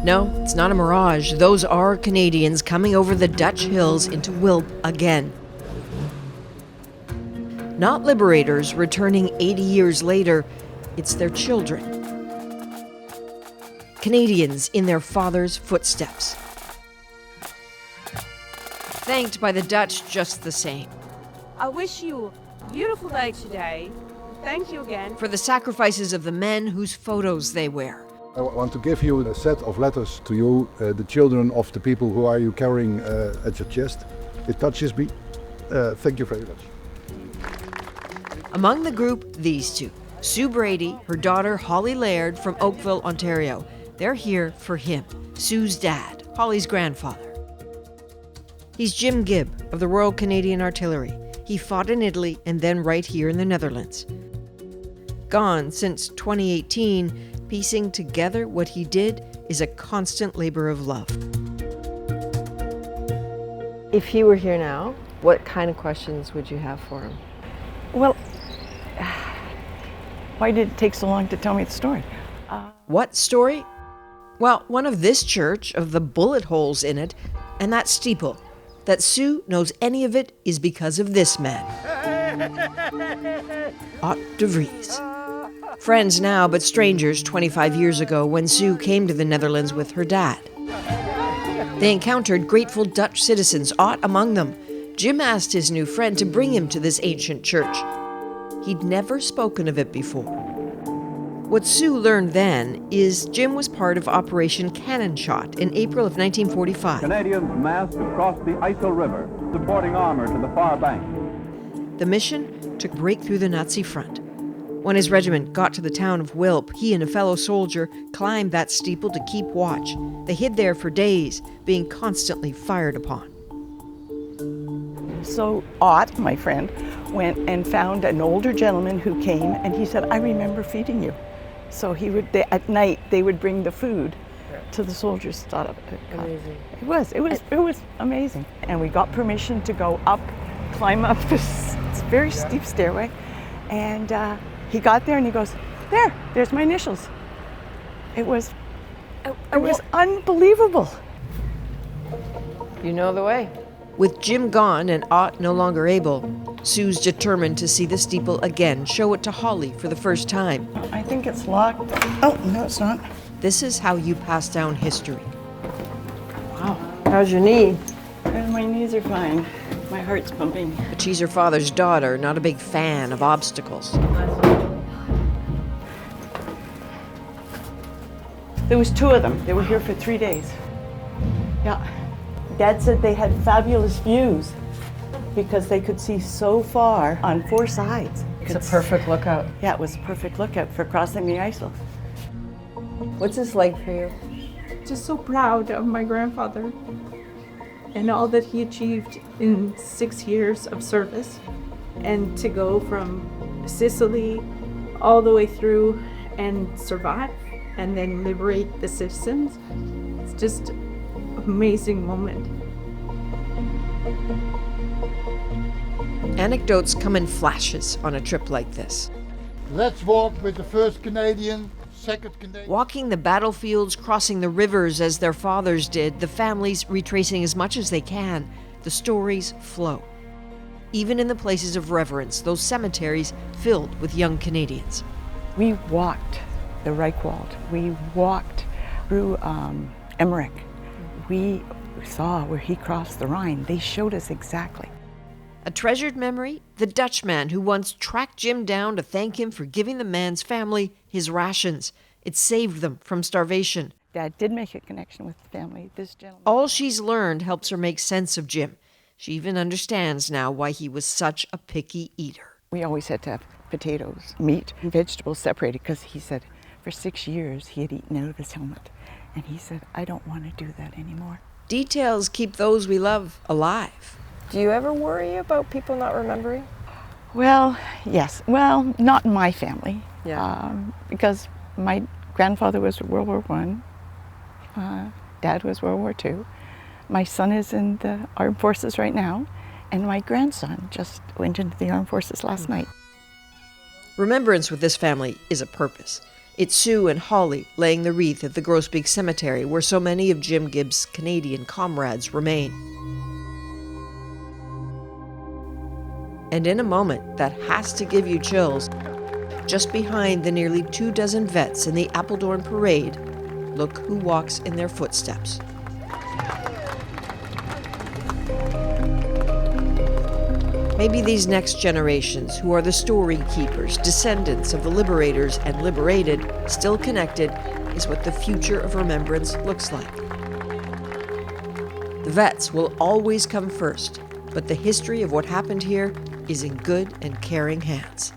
No, it's not a mirage. Those are Canadians coming over the Dutch hills into Wilp again. Not liberators returning 80 years later, it's their children. Canadians in their fathers' footsteps. Thanked by the Dutch just the same. I wish you a beautiful day today. Thank you again. For the sacrifices of the men whose photos they wear. I want to give you a set of letters to you, the children of the people who are you carrying at your chest. It touches me. Thank you very much. Among the group, these two. Sue Brady, her daughter Holly Laird from Oakville, Ontario. They're here for him, Sue's dad, Holly's grandfather. He's Jim Gibb of the Royal Canadian Artillery. He fought in Italy and then right here in the Netherlands. Gone since 2018, piecing together what he did is a constant labor of love. If he were here now, what kind of questions would you have for him? Well, why did it take so long to tell me the story? What story? Well, one of this church, of the bullet holes in it, and that steeple. That Sue knows any of it is because of this man. Ott de Vries. Friends now, but strangers 25 years ago when Sue came to the Netherlands with her dad. They encountered grateful Dutch citizens, Ott among them. Jim asked his new friend to bring him to this ancient church. He'd never spoken of it before. What Sue learned then is Jim was part of Operation Cannon Shot in April of 1945. Canadians massed across the Isle River, supporting armor to the far bank. The mission to break through the Nazi front. When his regiment got to the town of Wilp, he and a fellow soldier climbed that steeple to keep watch. They hid there for days, being constantly fired upon. So Ott, my friend, went and found an older gentleman who came, and he said, I remember feeding you. So at night, they would bring the food to the soldiers. Amazing. It was amazing. And we got permission to go up, climb up this very steep stairway. And he got there and he goes, there's my initials. It was unbelievable. You know the way. With Jim gone and Ott no longer able, Sue's determined to see the steeple again, show it to Holly for the first time. I think it's locked. Oh, no, it's not. This is how you pass down history. Wow. How's your knee? And my knees are fine. My heart's pumping. But she's her father's daughter, not a big fan of obstacles. There was 2 of them. They were here for 3 days. Yeah. Dad said they had fabulous views because they could see so far on 4 sides. It's a perfect lookout. Yeah, it was a perfect lookout for crossing the Isle. What's this like for you? Just so proud of my grandfather and all that he achieved in 6 years of service. And to go from Sicily all the way through and survive and then liberate the citizens. It's just an amazing moment. Anecdotes come in flashes on a trip like this. Let's walk with the 1st Canadian, 2nd Canadian. Walking the battlefields, crossing the rivers as their fathers did, the families retracing as much as they can, the stories flow. Even in the places of reverence, those cemeteries filled with young Canadians. We walked the Reichwald. We walked through Emmerich. We saw where he crossed the Rhine. They showed us exactly. A treasured memory, the Dutchman who once tracked Jim down to thank him for giving the man's family his rations. It saved them from starvation. Dad did make a connection with the family, this gentleman. All she's learned helps her make sense of Jim. She even understands now why he was such a picky eater. We always had to have potatoes, meat, and vegetables separated because he said for 6 years he had eaten out of his helmet. And he said, I don't want to do that anymore. Details keep those we love alive. Do you ever worry about people not remembering? Well, yes. Well, not in my family. Yeah. Because my grandfather was World War I. Dad was World War II. My son is in the armed forces right now. And my grandson just went into the armed forces last night. Remembrance with this family is a purpose. It's Sue and Holly laying the wreath at the Grosbeek Cemetery, where so many of Jim Gibbs' Canadian comrades remain. And in a moment that has to give you chills, just behind the nearly 24 vets in the Apeldoorn parade, look who walks in their footsteps. Maybe these next generations, who are the story keepers, descendants of the liberators and liberated, still connected, is what the future of remembrance looks like. The vets will always come first, but the history of what happened here is in good and caring hands.